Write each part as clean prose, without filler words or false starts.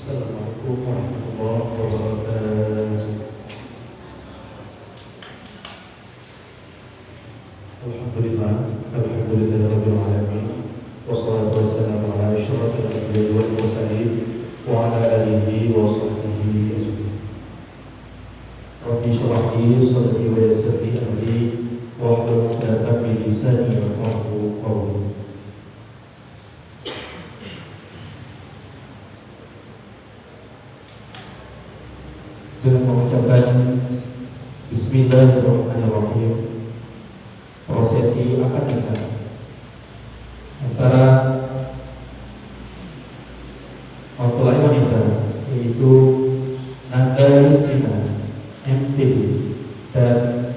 Assalamualaikum warahmatullahi wabarakatuh. Alhamdulillah, alhamdulillahirabbil alamin. Wassalatu wassalamu ala asyrofil anbiya'i wal mursalin wa ala alihi wa sahbihi ajmain. Rabbi shrah li sadri wa yassir li amri wahlul 'uqdatam min lisani yafqahu qawli. Dengan mengucapkan Bismillahirrahmanirrahim, prosesi akad nikah antara mempelai wanita yaitu Nanda Yustina MPD dan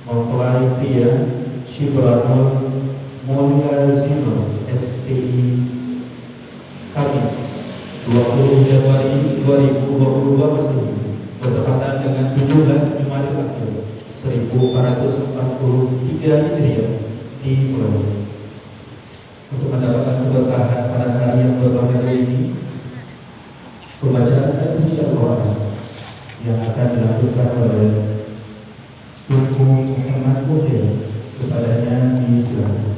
mempelai pria Shibranul Mulazimah SPI Kamis 20 Januari 2022 Masehi bertepatan dengan 17 Jumadil Akhir 1443 Hijriah di Pulau. Untuk mendapatkan keberkahan pada hari yang berbahagia ini, pembacaan ayat suci Al-Quran yang akan dilakukan oleh Tunku Muhammad Muhyid kepadanya di Islam.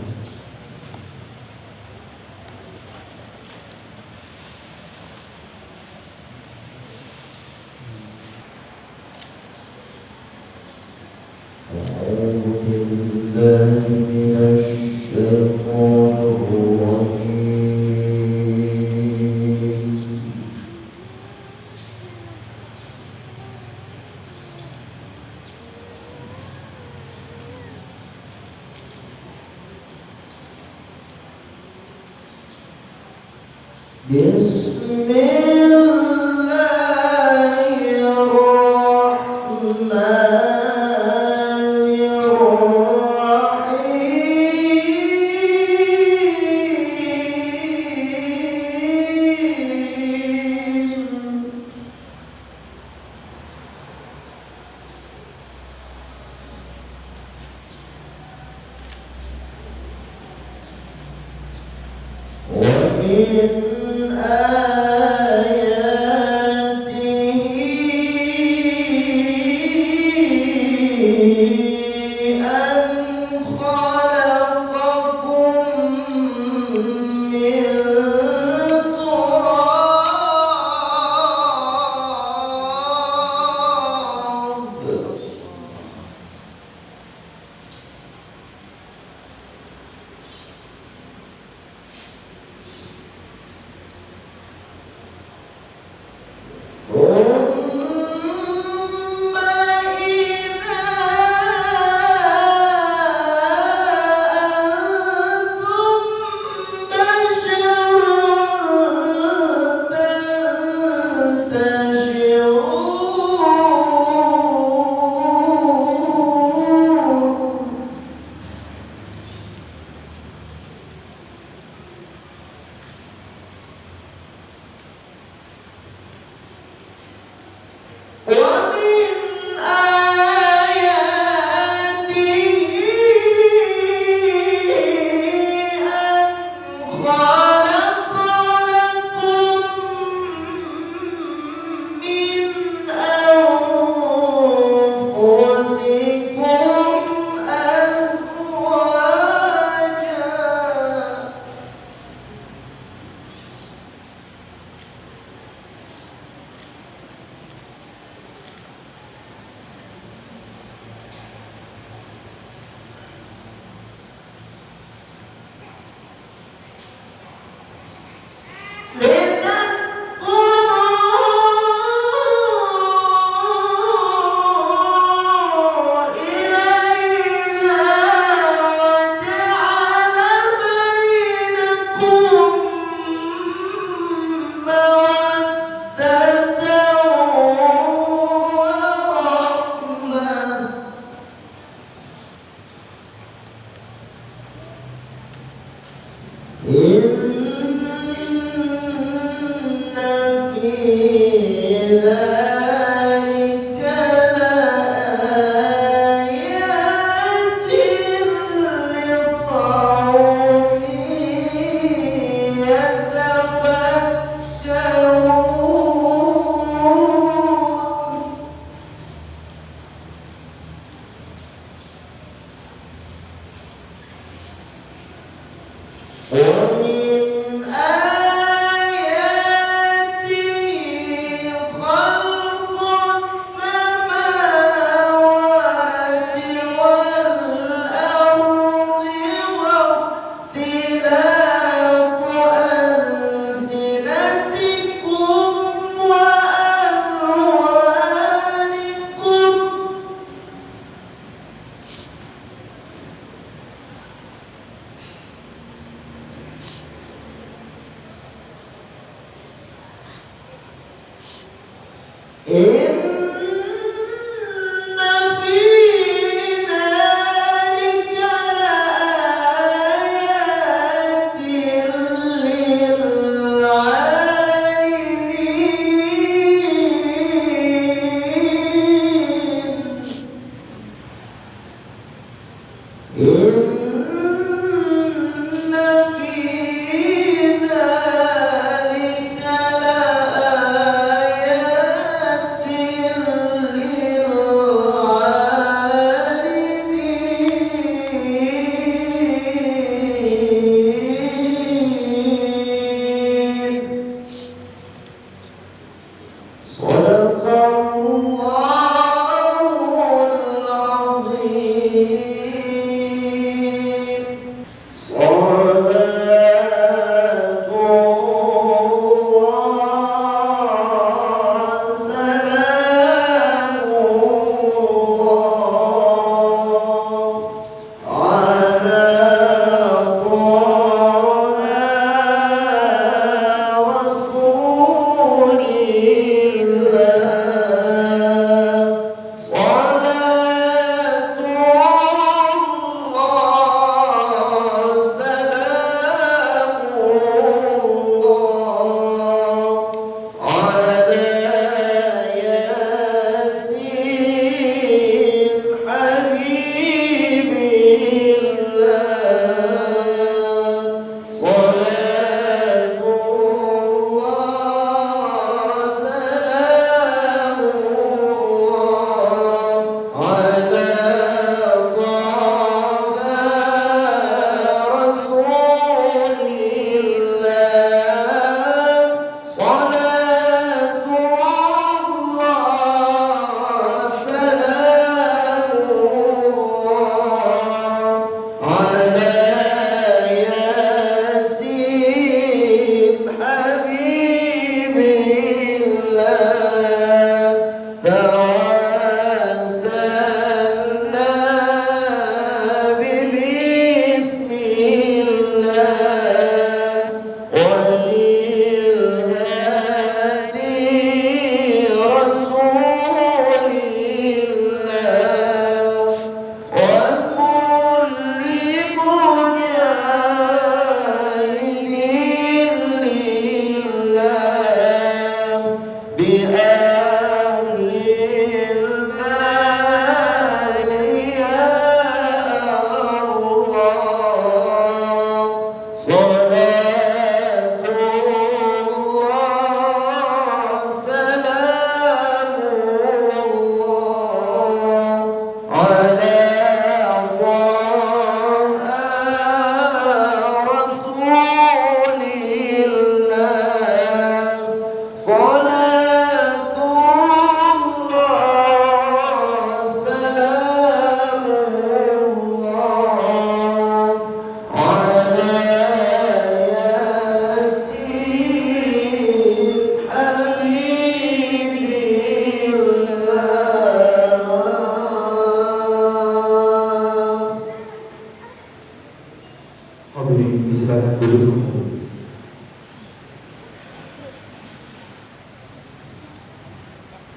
يتفكرون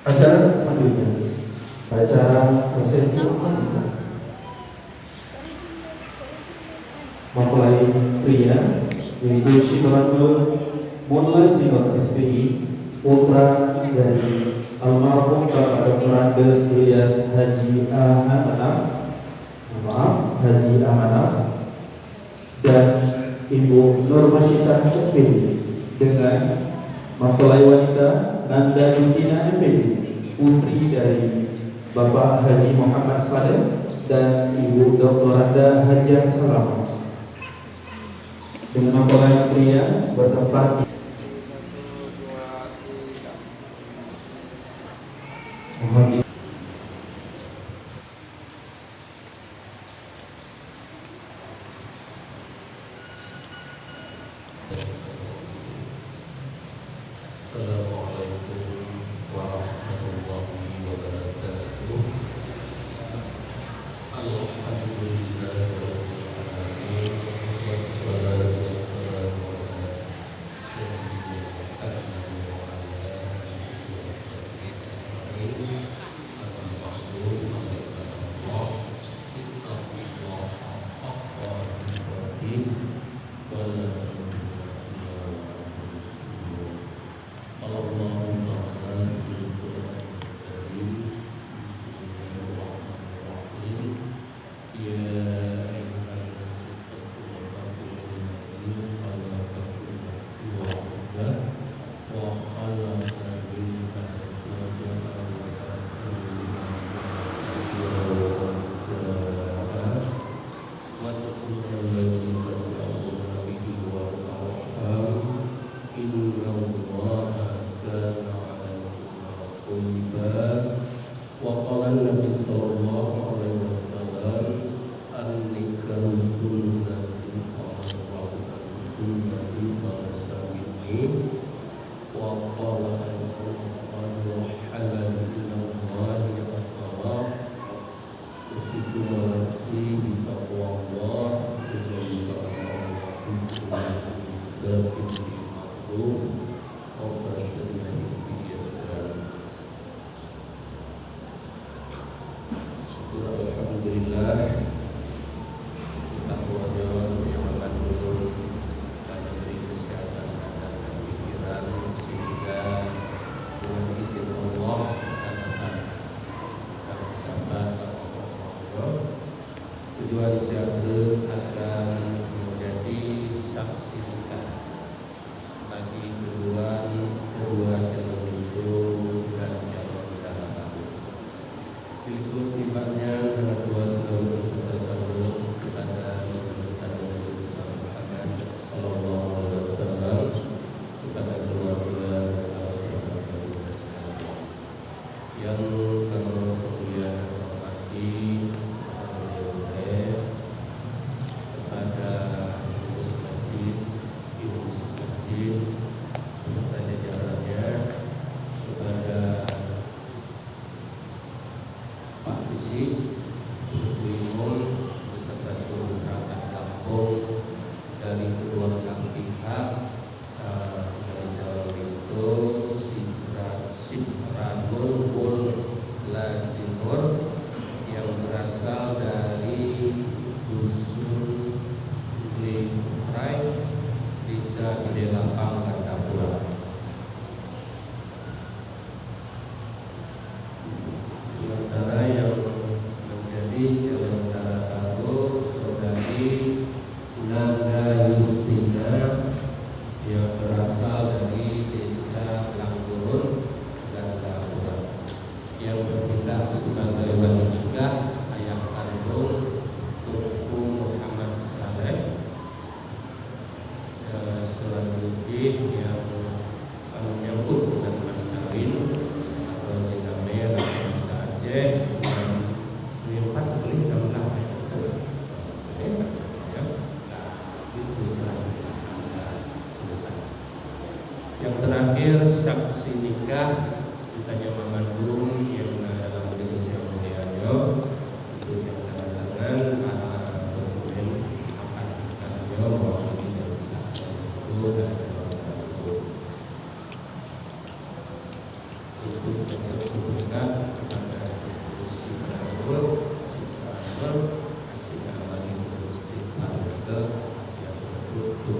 Acara selanjutnya, acara prosesi akad mempelai pria yaitu Syikratul Mulla Singot SPI, putra dari almarhum Bapak Dr. Andes Ilyas Haji Haji Amanaf dan Ibu Nur Masyidah SPI dengan mempelai wanita Nanda Justina MPD, putri dari Bapak Haji Muhammad Saleh dan Ibu Dr. Anda Hajah Salam. Dengan mempelai pria bertempat di mohon di yang kemudian hormati kepada pengurus masjid, ibu masjid, beserta jajarannya, kepada Pak Visi, Ibu Imun, beserta seluruh perangkat kampung dari kedua belah pihak, dari calon itu Sidranul Lazimur yang berasal dari Dusun Limrai, Desa Gede Lapang, Kandapura. Sementara yang menjadi calon tamu saudari Nanda Yustina yang berasal dari Desa Langgurun, Kandapura, yang bertindak sebagai wali nikah ayah kandung Tunku Muhammad Saleh. Selanjutnya yang menyambut dengan mas kawin atau jename Raja Aceh yang menyimpan beli dalam selesai. Yang terakhir saksi nikah ditanya Mamandung yang dalam jenis yang mulianya itu yang tanda tangan dokumen akan kita mewakili dan itu dan untuk menyebutkan kepada institusi tersebut jika lagi beristighfar ke yang tertutup.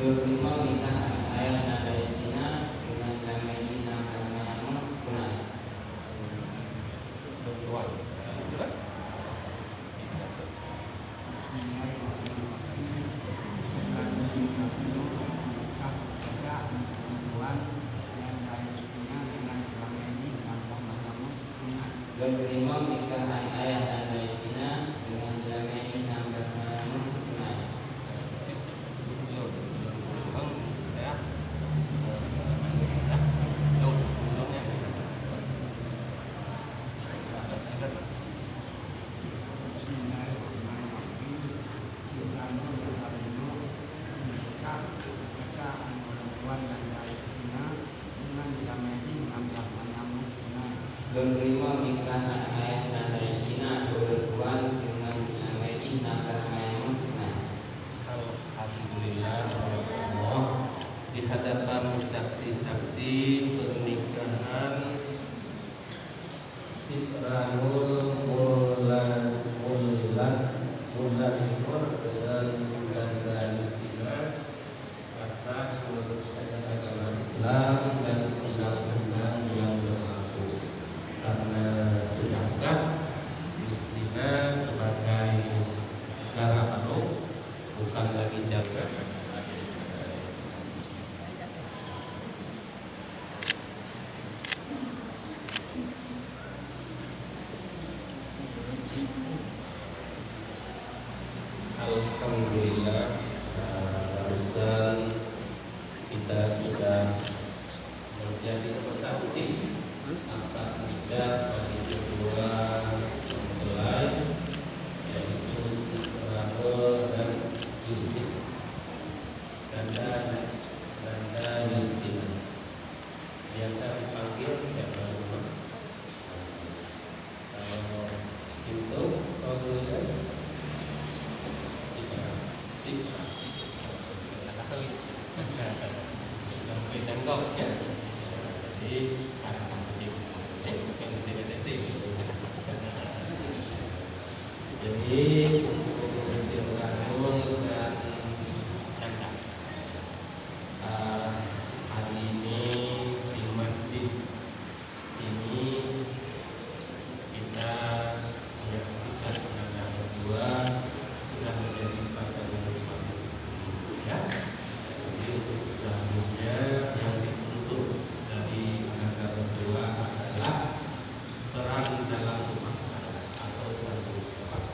Berlima nikah ayah nada istina dengan jamai dina karmayamu punah. Berlima nikah ayah nada istina dengan jamai dina karmayamu punah. Berlima nikah ayah nada istina berhubungan dengan jamai dina karmayamu punah. Alhamdulillah, Allah di hadapan saksi-saksi pernikahan Sidranul Mulazimur dengan Ganda Yustina asal menurut syariat agama Islam dan undang-undang yang berlaku, karena sudah sah Yustina sebagai negara baru, bukan lagi jaga. Alhamdulillah, barusan kita sudah menjadi saksi akad nikah bagi kedua mempelai, yaitu Sidranul dan Yustina. Ganda Yustina biasa dipanggil siapa nama? Kalau itu kalau tenggoknya jadi Sidranul dan Ganda hari ini di masjid ini kita menyaksikan anak berdua sudah menjadi pasangan suami istri, ya. Jadi untuk selanjutnya yang dituntut dari mereka berdua adalah peran dalam rumah tangga atau tanggung jawab.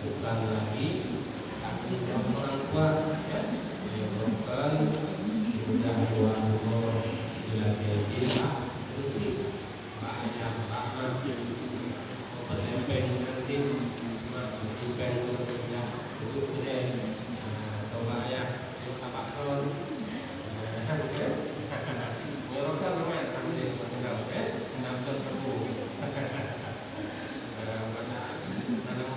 Bukan lagi takdir orang tua, ya, menyebabkan sudah dua umur bila dia bersih banyak banget penempel nanti menunjukkan kerja itu sudah coba ya sama tahun kan ya melakukan lumayan kami di Pasar ya 6 mana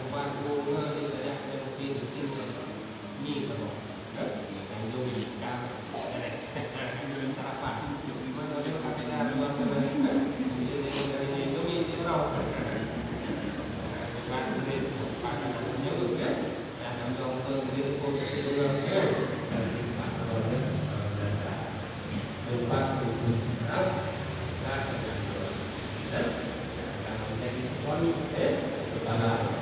waktu nanti saya mungkin ini kalau yang itu bisa ada sarapan gimana kalau kita suasana ini itu tahu kan ini pakannya juga ya yang dong itu juga ya tempat khusus dan menjadi suami kepala.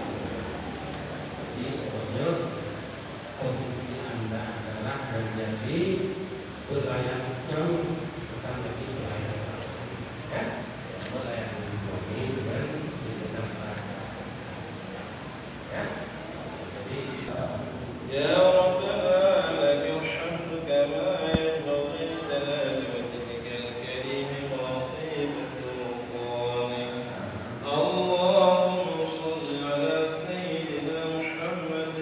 Jadi pokoknya posisi Anda adalah menjadi pelayan suami, bukan lagi pelayan ya, pelayan suami dengan segenap rasa ya. Jadi ya Rabbana lakal hamdu kama yanbaghi li jalali wajhikal karim wa tayyib sultanik. Allahumma shalli ala sayyidina Muhammad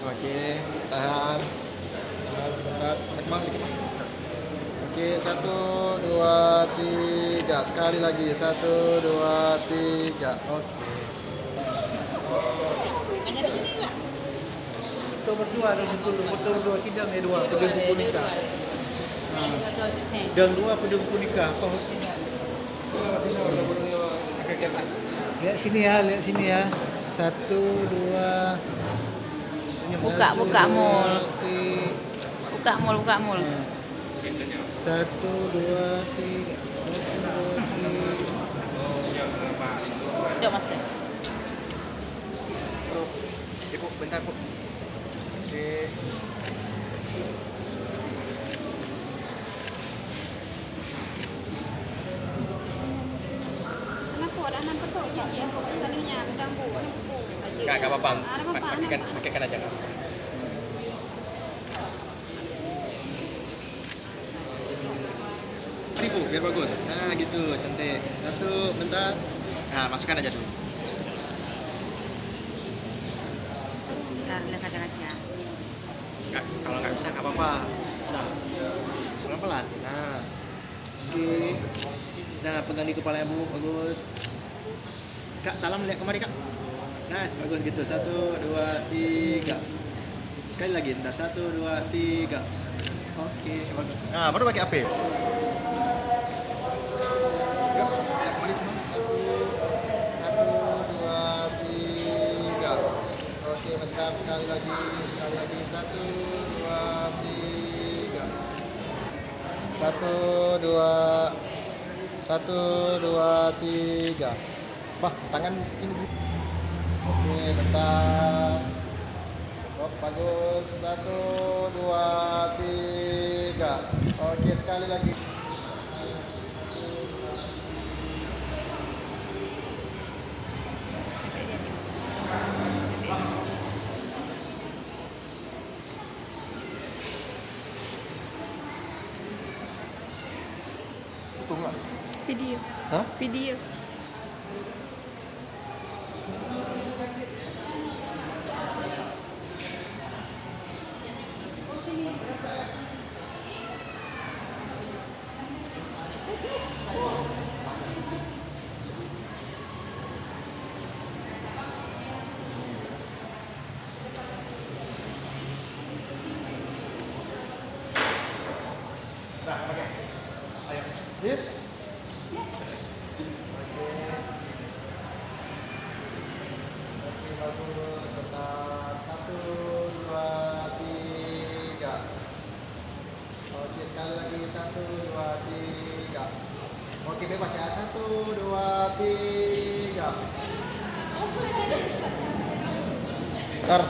Oke, tahan. Tahan sebentar. Akmal dikit. Oke, 1, 2, 3. Sekali lagi. 1, 2, 3. Oke. Betul berdua, betul berdua kidang ya dua pedang punika. Dan dua pedang punika. Lihat sini ya, lihat sini ya. 1, 2. Buka mul. Buka mul. 1, 2, 3. 1, 2, 3. Coba masuk. Bu, bentar, Bu. Oke. Kenapa betul je ya tadinya pedang bu. Enggak apa-apa. Ada apa? Pakaikan aja, Kak. Ini Bu, biar bagus. Nah, gitu, cantik. 1, bentar. Nah, masukkan aja dulu. Lihat kaca-kaca. Nggak, kalau nggak bisa nggak apa-apa, bisa pelan-pelan. Nah, oke. Nah, pegang di kepala Bu, bagus. Kak, salam lihat kemari Kak. Nah, bagus gitu. 1, 2, 3. Sekali lagi, ntar 1, 2, 3. Oke, bagus. Nah, baru pakai AP. Yuk, lihat kemari semua. 1, 2, 3. Oke, bentar, sekali lagi. 1, 2, 3. 1, 2, 3. Wah, tangan ini. Oke, bentar. Oh, bagus. 1, 2, 3. Oke, sekali lagi. Video. Hah? Video. Nah, oke. Ayo. Hit. Oke, bagus. Bentar. 1, 2, 3. Oke, sekali lagi. 1, 2, 3. Oke, bebas ya. 1, 2, 3. Bentar.